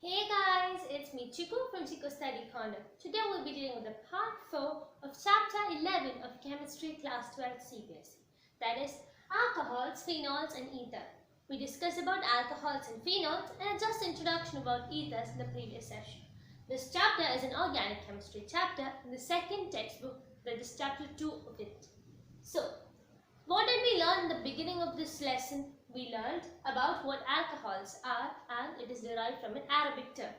Hey guys, it's me Chiku from Chiku Study Corner. Today we'll be dealing with the part 4 of chapter 11 of Chemistry Class 12 CBSE. That is alcohols, phenols and ether. We discussed about alcohols and phenols and just introduction about ethers in the previous session. This chapter is an organic chemistry chapter in the second textbook, that is chapter 2 of it. So, what did we learn in the beginning of this lesson? We learned about what alcohols are and it is derived from an Arabic term.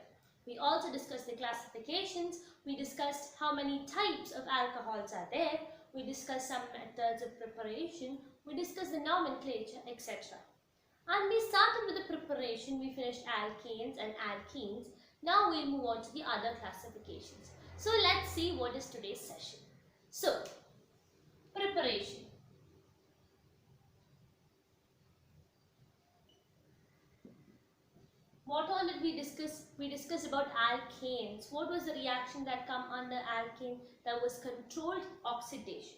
We also discussed the classifications, we discussed how many types of alcohols are there, we discussed some methods of preparation, we discussed the nomenclature, etc. And we started with the preparation, we finished alkanes and alkenes. Now we'll move on to the other classifications. So let's see what is today's session. So, preparation. What all did we discuss? We discussed about alkanes. What was the reaction that come under alkane? That was controlled oxidation.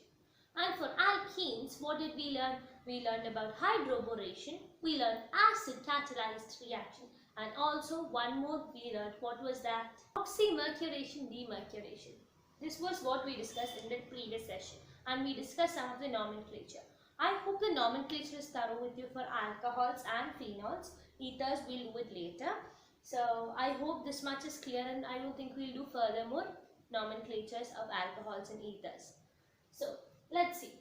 And for alkenes, what did we learn? We learned about hydroboration. We learned acid catalyzed reaction. And also one more we learned. What was that? Oxymercuration, demercuration. This was what we discussed in the previous session. And we discussed some of the nomenclature. I hope the nomenclature is thorough with you for alcohols and phenols. Ethers we'll do it later. So I hope this much is clear and I don't think we'll do furthermore nomenclatures of alcohols and ethers. So let's see.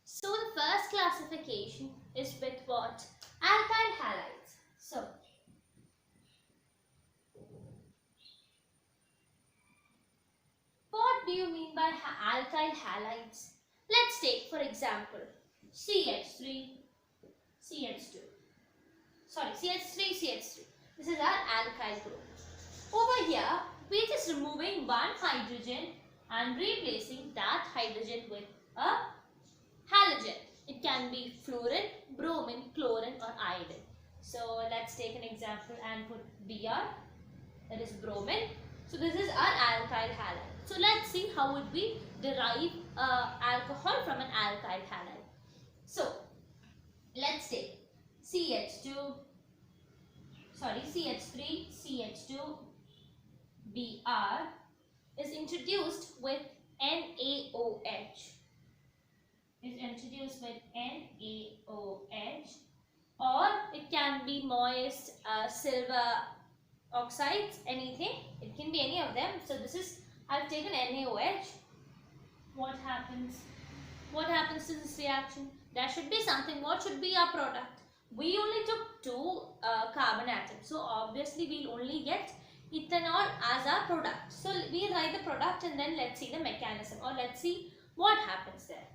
So the first classification is with what? Alkyl halides. So what do you mean by alkyl halides? Let's take for example CH3, CH2. Sorry, CH3, CH3. This is our alkyl group. Over here, we're just removing one hydrogen and replacing that hydrogen with a halogen. It can be fluorine, bromine, chlorine or iodine. So let's take an example and put Br, that is bromine. So this is our alkyl halide. So let's see how would we derive alcohol from an alkyl halide. So let's take CH3, CH2, Br is introduced with NaOH. Or it can be moist silver oxides, anything. It can be any of them. So this is, I've taken NaOH. What happens? What happens to this reaction? There should be something. What should be our product? We only took two carbon atoms. So obviously we'll only get ethanol as our product. So we write the product and then let's see the mechanism or let's see what happens there.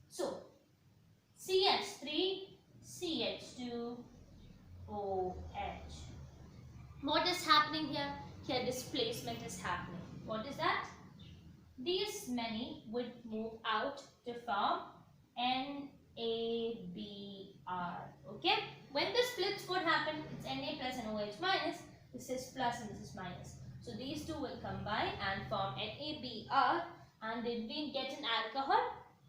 So CH3, CH2, OH. What is happening here? Here displacement is happening. What is that? These many would move out to form NaBr. Okay? When this flips, what happens? It's Na plus and OH minus. This is plus and this is minus. So these two will combine and form NaBr. And did we get an alcohol?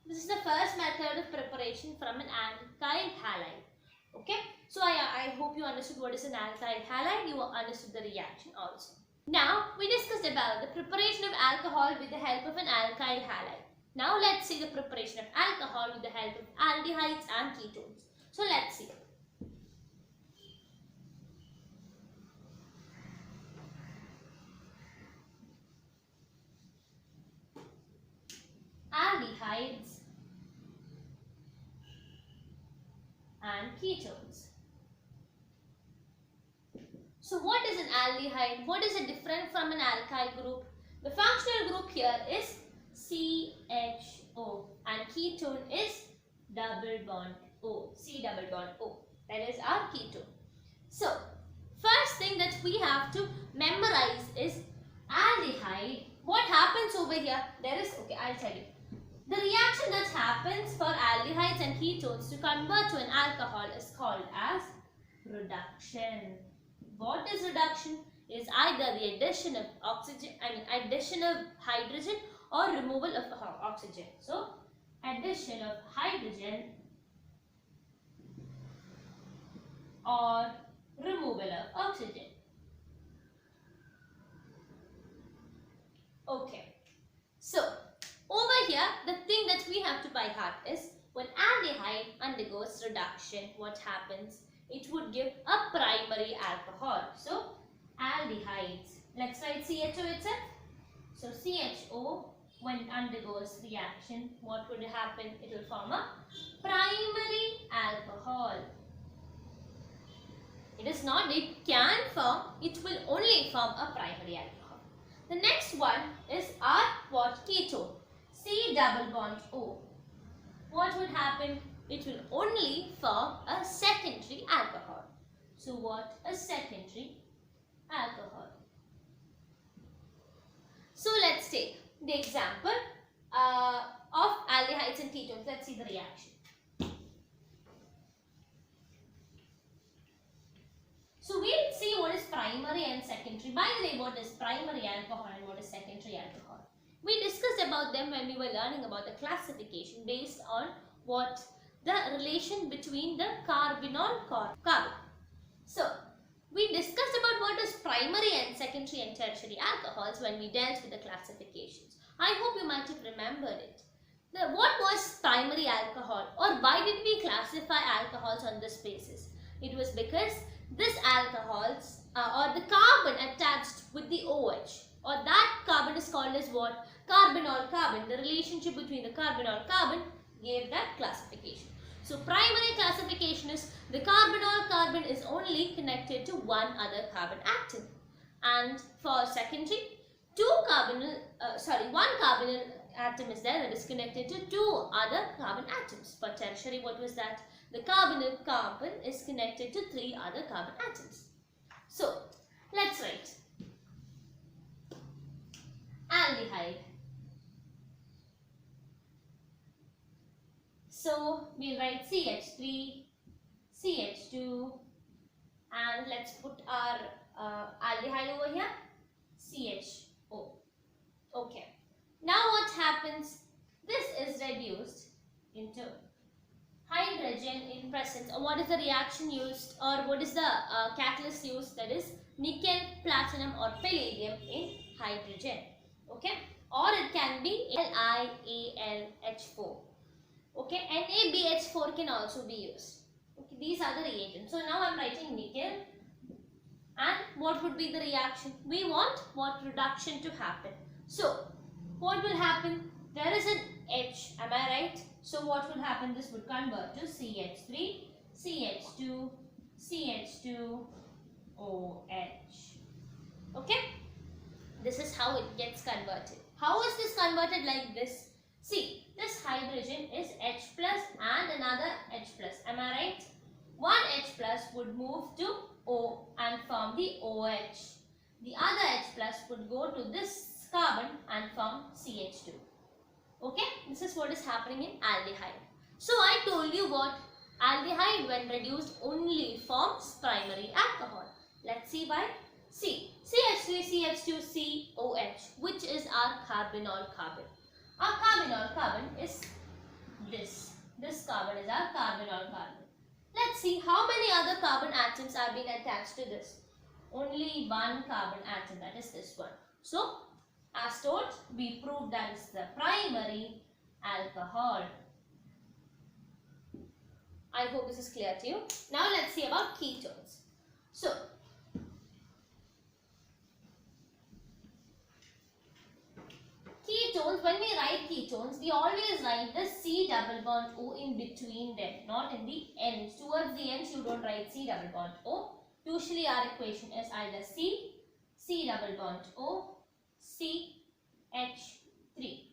This is the first method of preparation from an alkyl halide. Okay, so I hope you understood what is an alkyl halide. You understood the reaction also. Now we discussed about the preparation of alcohol with the help of an alkyl halide. Now let's see the preparation of alcohol with the help of aldehydes and ketones. So let's see. Aldehydes and ketones. So what is an aldehyde? What is it different from an alkyl group? The functional group here is CHO and ketone is double bond O, C double bond O. That is our ketone. So first thing that we have to memorize is aldehyde. What happens over here? There is, okay, I'll tell you. The reaction that happens for aldehydes and ketones to convert to an alcohol is called as reduction. What is reduction? is either the addition of addition of hydrogen or removal of oxygen. So addition of hydrogen or removal of oxygen. Okay. So over here, the thing that we have to by heart is when aldehyde undergoes reduction, what happens? It would give a primary alcohol. So aldehydes. Let's write CHO itself. So CHO, when it undergoes reaction, what would happen? It will form a primary alcohol. It is not, it can form, it will only form a primary alcohol. The next one is our what? Ketone. C double bond O. What would happen? It will only form a secondary alcohol. So what? A secondary alcohol. So let's take the example of aldehydes and ketones. Let's see the reaction. So we'll see what is primary and secondary. By the way, what is primary alcohol and what is secondary alcohol? We discussed about them when we were learning about the classification based on what the relation between the carbonyl carbon. So we discussed about what is primary and secondary and tertiary alcohols when we dealt with the classifications. I hope you might have remembered it. What was primary alcohol, or why did we classify alcohols on this basis? It was because this alcohols or the carbon attached with the OH, or that carbon is called as what? Carbonyl carbon. The relationship between the carbonyl carbon gave that classification. So primary classification is the carbonyl carbon is only connected to one other carbon atom, and for secondary, one carbonyl atom is there that is connected to two other carbon atoms. For tertiary, what was that? The carbonyl carbon is connected to three other carbon atoms. So let's write aldehyde. So we'll write CH3, CH2, and let's put our aldehyde over here, CHO. Okay. Now what happens? This is reduced into hydrogen in presence. Or what is the reaction used, or what is the catalyst used? That is nickel, platinum or palladium in hydrogen. Okay. Or it can be NiAlH4. Okay, NaBH4 can also be used. Okay, these are the reagents. So now I'm writing nickel, and what would be the reaction? We want what? Reduction to happen. So what will happen? There is an H, am I right? So what will happen? This would convert to CH3, CH2, CH2, OH. Okay, this is how it gets converted. How is this converted like this? See, this hydrogen is H plus and another H plus. Am I right? One H plus would move to O and form the OH. The other H plus would go to this carbon and form CH2. Okay, this is what is happening in aldehyde. So I told you what? Aldehyde when reduced only forms primary alcohol. Let's see why. See, CH3, CH2, COH, which is our carbonyl carbon. Our carbonyl carbon is this. This carbon is our carbonyl carbon. Let's see how many other carbon atoms are being attached to this. Only one carbon atom, that is this one. So, as told, we proved that is the primary alcohol. I hope this is clear to you. Now let's see about ketones. So, ketones, when we write ketones, we always write the C double bond O in between them, not in the end. Towards the end, you don't write C double bond O. Usually our equation is either C double bond O, CH3.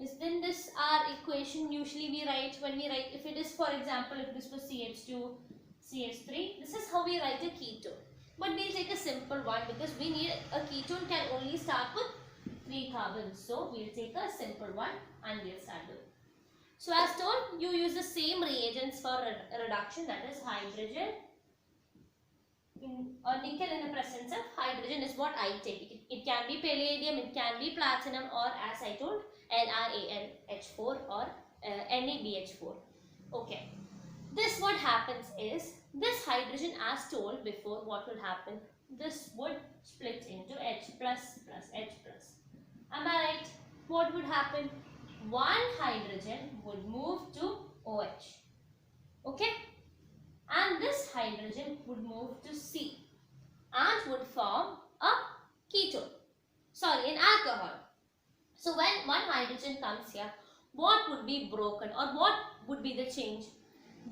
Isn't this our equation usually we write when we write, if it is, for example, if this was CH2, CH3, this is how we write a ketone. But we'll take a simple one because we need a ketone can only start with 3 carbons. So we'll take a simple one and we'll start doing. So as told, you use the same reagents for reduction, that is hydrogen, or nickel in the presence of hydrogen is what I take. It can be palladium, it can be platinum, or as I told, NaNH4 or NaBH4. Okay. This what happens is, this hydrogen as told before, what will happen? This would split into H plus plus H plus. Am I right? What would happen? One hydrogen would move to OH. Okay? And this hydrogen would move to C and would form a ketone. Sorry, an alcohol. So when one hydrogen comes here, what would be broken or what would be the change?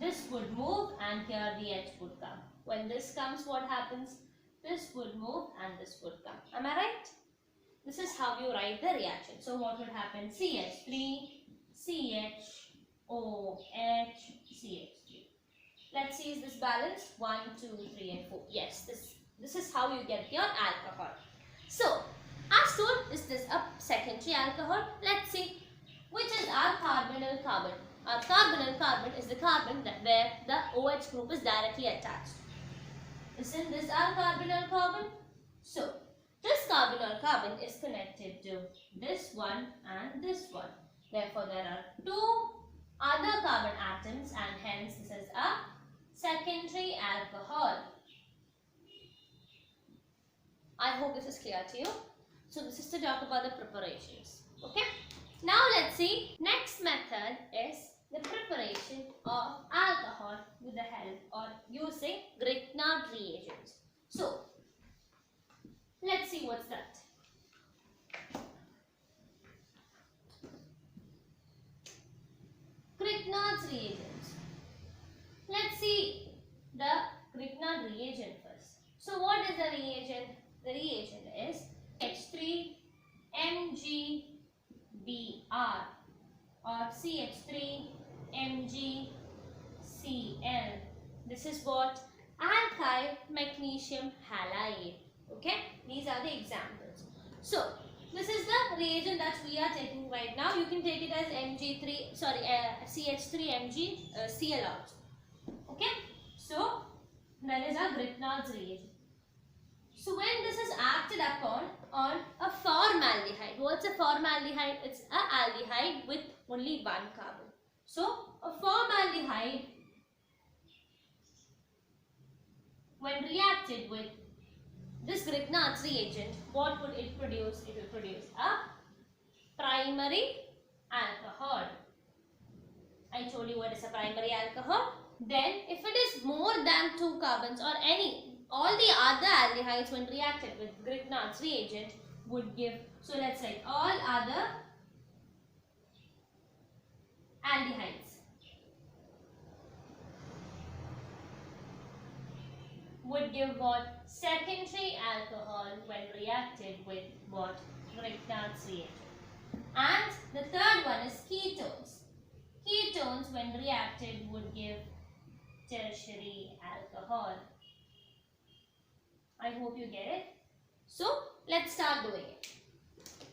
This would move and here the H would come. When this comes, what happens? This would move and this would come. Am I right? This is how you write the reaction. So what would happen? CH3, CH, OH, CH3. Let's see, is this balanced? 1, 2, 3 and 4. Yes, this is how you get your alcohol. So, as told, is this a secondary alcohol? Let's see, which is our carbonyl carbon. Our carbonyl carbon is the carbon where the OH group is directly attached. Isn't this our carbonyl carbon? So, this carbonyl carbon is connected to this one and this one. Therefore, there are two other carbon atoms and hence this is a secondary alcohol. I hope this is clear to you. So, this is to talk about the preparations. Okay. Now, let's see. Next method is the preparation of alcohol with the help or using Grignard reagents. So, let's see what's that. Grignard's reagents. Let's see the Grignard reagent first. So, what is the reagent? The reagent is H3MgBr or CH3MgCl. This is what? Alkyl magnesium halide. Okay, these are the examples. So, this is the reagent that we are taking right now. You can take it as CH3MgCl also. Okay, so that is our Grignard's reagent. So when this is acted upon on a formaldehyde, what's a formaldehyde? It's a aldehyde with only one carbon. So a formaldehyde, when reacted with this Grignard's reagent, what would it produce? It will produce a primary alcohol. I told you what is a primary alcohol. Then if it is more than 2 carbons or all the other aldehydes when reacted with Grignard's reagent would give, so let's say all other aldehydes would give what? Secondary alcohol when reacted with what? Grignard's reagent. And the third one is ketones. Ketones when reacted would give tertiary alcohol. I hope you get it. So, let's start doing it.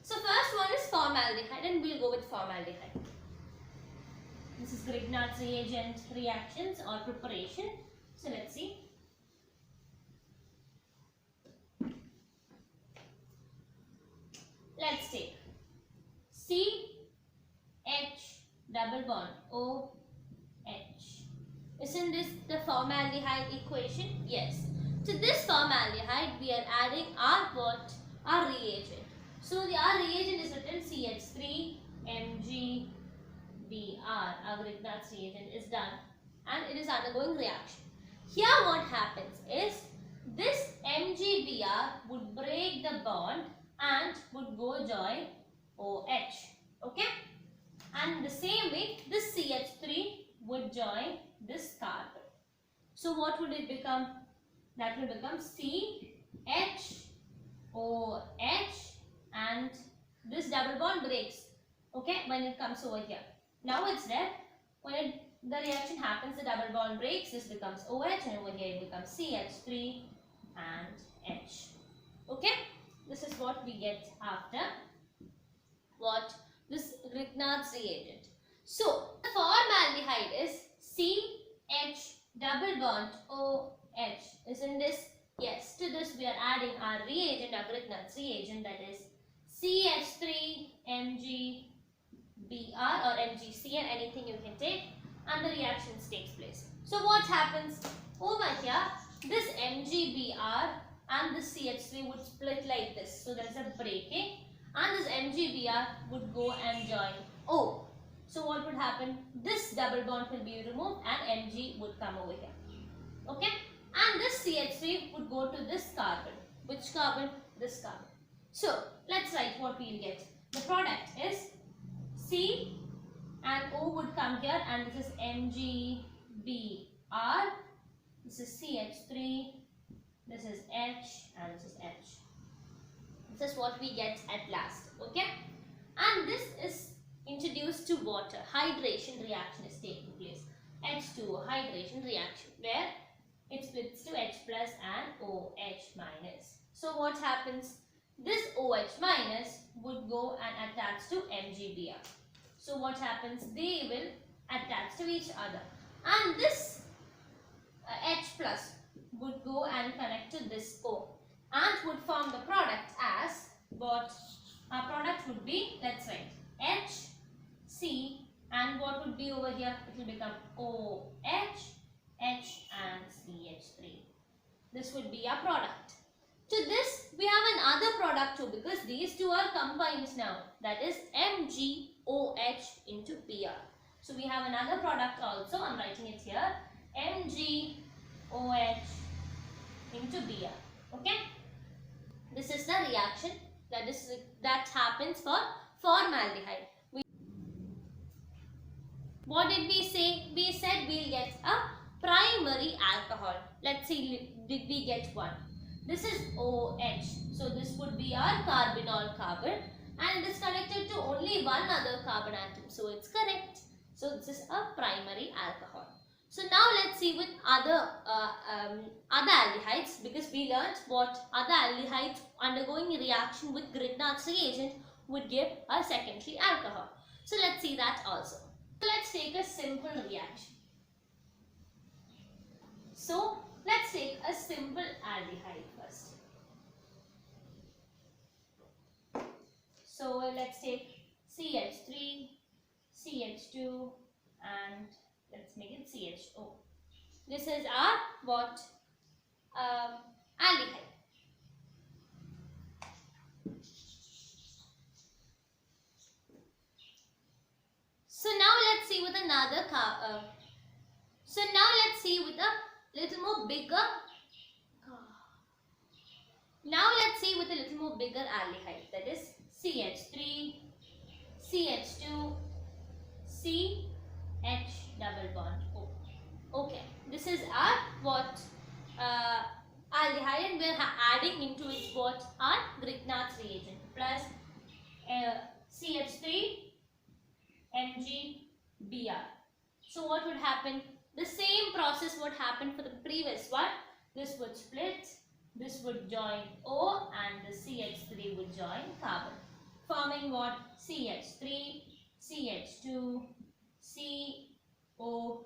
So, first one is formaldehyde and we'll go with formaldehyde. This is Grignard's reagent reactions or preparation. So, let's see. Let's take CH double bond OH. Isn't this the formaldehyde equation? Yes. To this formaldehyde, we are adding our what? Our reagent. So, our reagent is written CH3MgBr. Our Grignard's reagent is done and it is undergoing reaction. Here what happens is, this MgBr would break the bond and would go join OH. Okay? And the same way, this CH3 would join this carbon. So, what would it become? That will become CHOH and this double bond breaks. Okay, when it comes over here. Now it's there. When the reaction happens, the double bond breaks. This becomes OH and over here it becomes CH3 and H. Okay, this is what we get after what? This Grignard's reagent. So, the formaldehyde is CH double bond OH. Isn't this Yes, to this we are adding our reagent, our Grignard's reagent, that is CH3MgBr or MgCl, anything you can take, and the reactions takes place. So what happens over here? This MgBr and this CH3 would split like this. So there's a breaking, and this MgBr would go and join O. So what would happen? This double bond will be removed and Mg would come over here. Okay? And this CH3 would go to this carbon. Which carbon? This carbon. So let's write what we'll get. The product is C and O would come here, and this is MgBr. This is CH3. This is H and this is H. This is what we get at last. Okay? And this is introduced to water. Hydration reaction is taking place. H2O hydration reaction, where it splits to H plus and OH minus. So what happens? This OH minus would go and attach to MgBr. So what happens? They will attach to each other. And this H plus would go and connect to this O and would form the product as what? Our product would be, let's write H, C, and what would be over here? It will become OH, H and CH3. This would be our product. To this we have another product too, because these two are combined now, that is MgOH into Br. So we have another product also. I'm writing it here, MgOH into Br. Okay, this is the reaction that happens for formaldehyde. What did we say? We said we'll get a primary alcohol. Let's see, did we get one? This is OH. So this would be our carbonyl carbon, and it is connected to only one other carbon atom. So it's correct. So this is a primary alcohol. So now let's see with other aldehydes, because we learnt what other aldehydes undergoing reaction with Grignard's reagent would give a secondary alcohol. So let's see that also. So let's take a simple reaction. So let's take a simple aldehyde first. So let's take CH3, CH2, and let's make it CHO. This is our what? Aldehyde. So now let's see with another little more bigger. Now let's see with a little more bigger aldehyde, that is CH3, CH2, CH double bond O. Okay, this is our what? Aldehyde, and we are adding into it what? Our Grignard's reagent plus CH3 MgBr. So what would happen? The same process would happen for the previous one. This would split, this would join O, and the CH3 would join carbon, forming what? CH3, CH2, CO,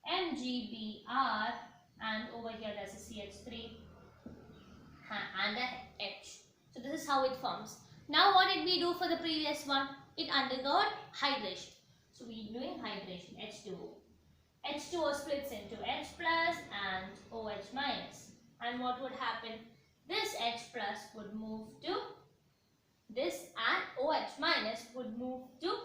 MgBr, and over here there's a CH3 and a H. So this is how it forms. Now what did we do for the previous one? It undergone hydration. So we are doing hydration, H2O. H2O splits into H plus and OH minus. And what would happen? This H plus would move to this, and OH minus would move to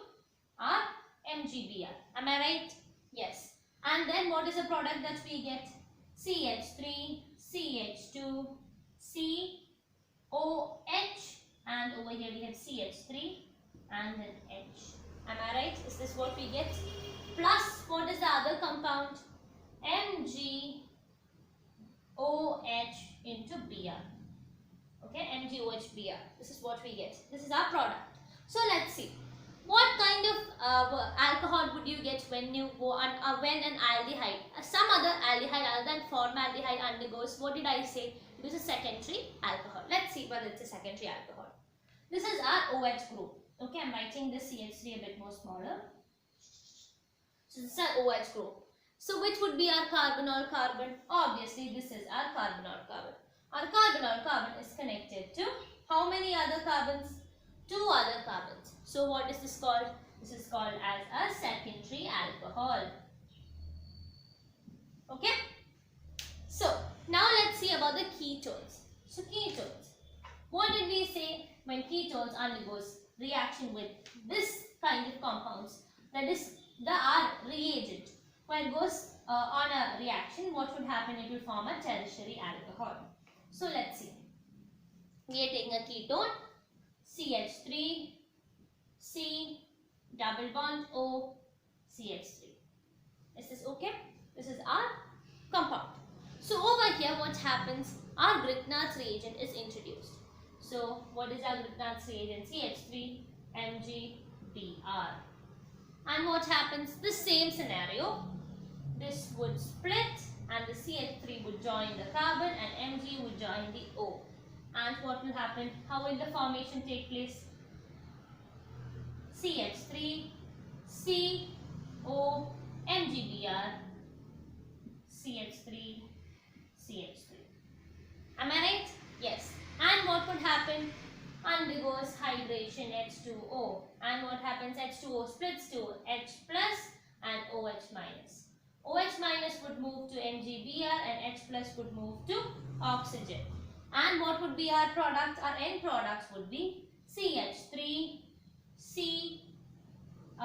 our MgBr. Am I right? Yes. And then what is the product that we get? CH3, CH2, COH, and over here we have CH3 and then H. Am I right? Is this what we get? Plus, what is the other compound? MgOH into Br. Okay, MgOH-Br. This is what we get. This is our product. So let's see. What kind of alcohol would you get when you go on when an aldehyde, some other aldehyde other than formaldehyde undergoes? What did I say? It is a secondary alcohol. Let's see whether it's a secondary alcohol. This is our OH group. Okay, I'm writing this CH3 a bit more smaller. So this is our OH group. So which would be our carbonyl carbon? Obviously, this is our carbonyl carbon. Our carbon is connected to how many other carbons? 2 other carbons. So what is this called? This is called as a secondary alcohol. Okay? So now let's see about the ketones. So ketones. What did we say when ketones undergoes reaction with this kind of compounds? That is our reagent. When it goes on a reaction, what would happen? It will form a tertiary alcohol. So let's see. We are taking a ketone, CH3, C, double bond O, CH3. Is this okay? This is our compound. So over here what happens? Our Grignard's reagent is introduced. So what is our Grignard's reagent? CH3, MgBr. And what happens? The same scenario. This would split and the CH3 would join the carbon and Mg would join the O. And what will happen? How will the formation take place? CH3, C, O, MgBr, CH3, CH3. Am I right? Yes. And what would happen? Undergoes hydration H2O. And what happens? H2O splits to H plus and OH minus. OH minus would move to MgBr and H plus would move to oxygen. And what would be our product? Our end products would be CH3,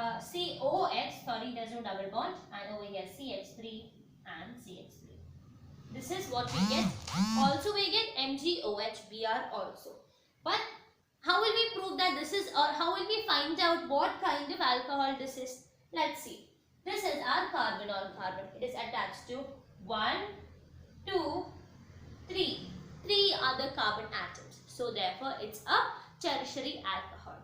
COH, sorry, there's no double bond, and over here CH3 and CH3. This is what we get. Also we get MgOHBr also. But how will we prove that this is, or how will we find out what kind of alcohol this is? Let's see. This is our carbon on carbon. It is attached to 1, 2, 3. 3 other carbon atoms. So therefore it's a tertiary alcohol.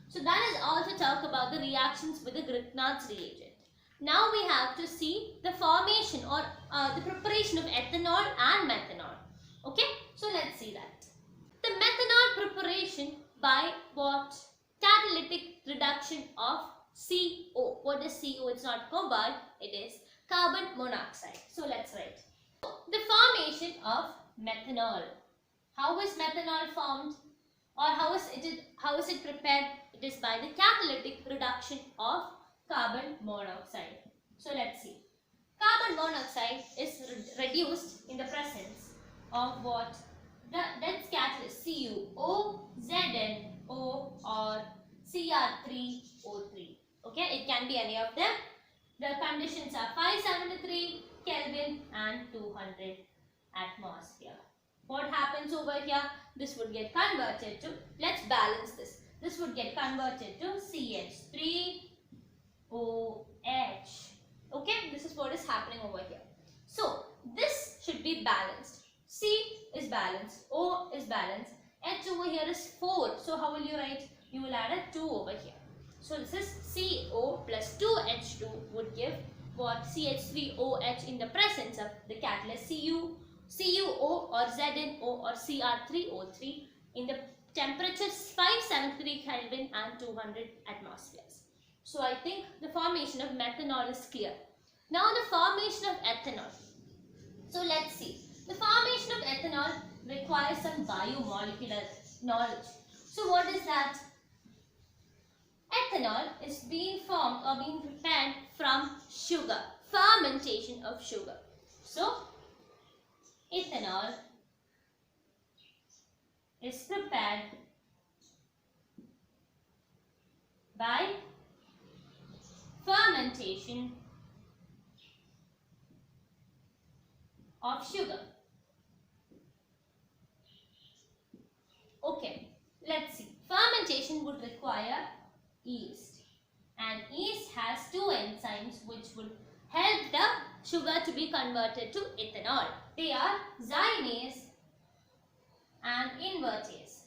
So that is all to talk about the reactions with the Grignard's reagent. Now we have to see the formation or the preparation of ethanol and methanol. Okay, so let's see that. The methanol preparation by what? Catalytic reduction of CO. What is CO? It's not cobalt, it is carbon monoxide. So let's write. The formation of methanol. How is methanol formed? Or how is it prepared? It is by the catalytic reduction of carbon monoxide. So let's see. Carbon monoxide is reduced in the presence of what? The dense catalyst CuO, ZnO or Cr3O3. Okay, it can be any of them. The conditions are 573 Kelvin and 200 atmosphere. What happens over here? This would get converted to, let's balance this. This would get converted to CH3OH. Okay, this is what is happening over here. So, this should be balanced. C is balanced, O is balanced, H over here is 4. So, how will you write? You will add a 2 over here. So, this is CO plus 2H2 would give what? CH3OH in the presence of the catalyst CuO or ZnO or Cr3O3 in the temperature 573 Kelvin and 200 atmospheres. So I think the formation of methanol is clear. Now the formation of ethanol. So let's see. The formation of ethanol requires some biomolecular knowledge. So what is that? Ethanol is being formed or being prepared from sugar. Fermentation of sugar. So ethanol is prepared by fermentation of sugar. Okay, let's see. Fermentation would require yeast, and yeast has 2 enzymes which would help the sugar to be converted to ethanol. They are zymase and invertase.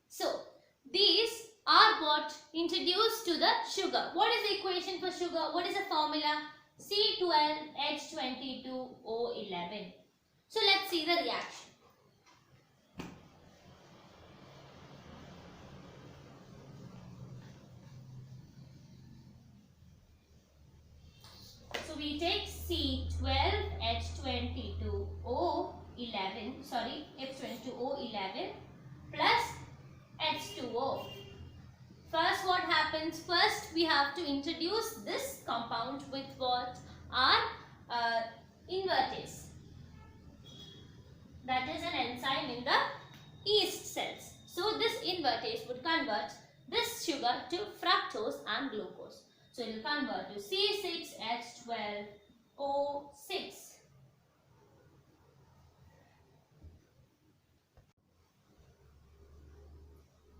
So, these are what introduced to the sugar. What is the equation for sugar? What is the formula? C12H22O11. So, let's see the reaction. So, we take C12H22O11, sorry, H22O11 plus H2O. First, what happens? First, we have to introduce this compound with what are invertase. That is an enzyme in the yeast cells. So, this invertase would convert this sugar to fructose and glucose. So, it will convert to C6H12O6.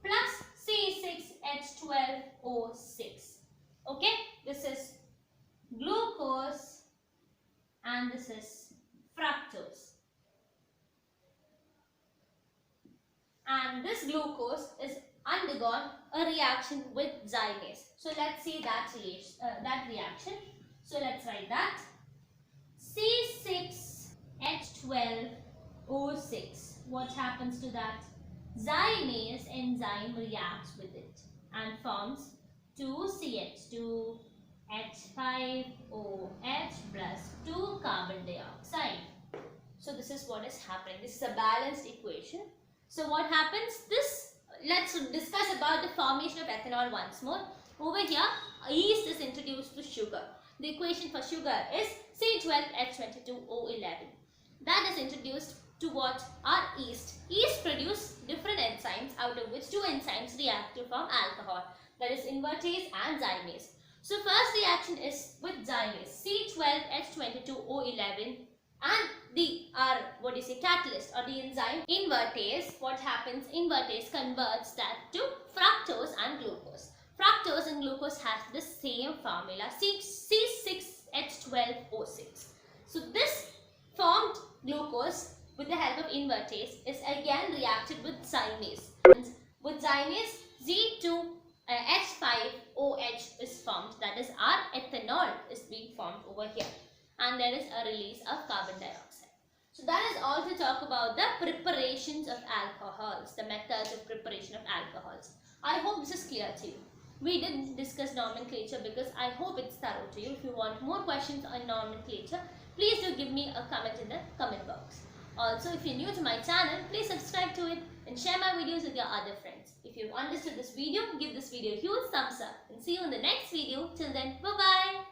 Plus C6H12O6. Okay, this is glucose and this is fructose. And this glucose is undergone a reaction with zymase. So let's see that reaction. So let's write that. C6H12O6. What happens to that? Zymase enzyme reacts with it and forms 2CH2H5OH plus 2 carbon dioxide. So this is what is happening. This is a balanced equation. So what happens? Let's discuss about the formation of ethanol once more. Over here, yeast is introduced to sugar. The equation for sugar is C12H22O11. That is introduced to what are yeast. Yeast produce different enzymes, out of which two enzymes react to form alcohol. That is invertase and zymase. So first reaction is with zymase, C12H22O11, and the catalyst or the enzyme invertase. What happens? Invertase converts that to fructose and glucose. Fructose and glucose has the same formula, C6H12O6. So this formed glucose with the help of invertase is again reacted with zymase. And with zymase, Z2H5OH is formed. That is, our ethanol is being formed over here. And there is a release of carbon dioxide. So that is all to talk about the preparations of alcohols, the methods of preparation of alcohols. I hope this is clear to you. We didn't discuss nomenclature because I hope it's thorough to you. If you want more questions on nomenclature, please do give me a comment in the comment box. Also, if you're new to my channel, please subscribe to it and share my videos with your other friends. If you've understood this video, give this video a huge thumbs up and see you in the next video. Till then, bye-bye.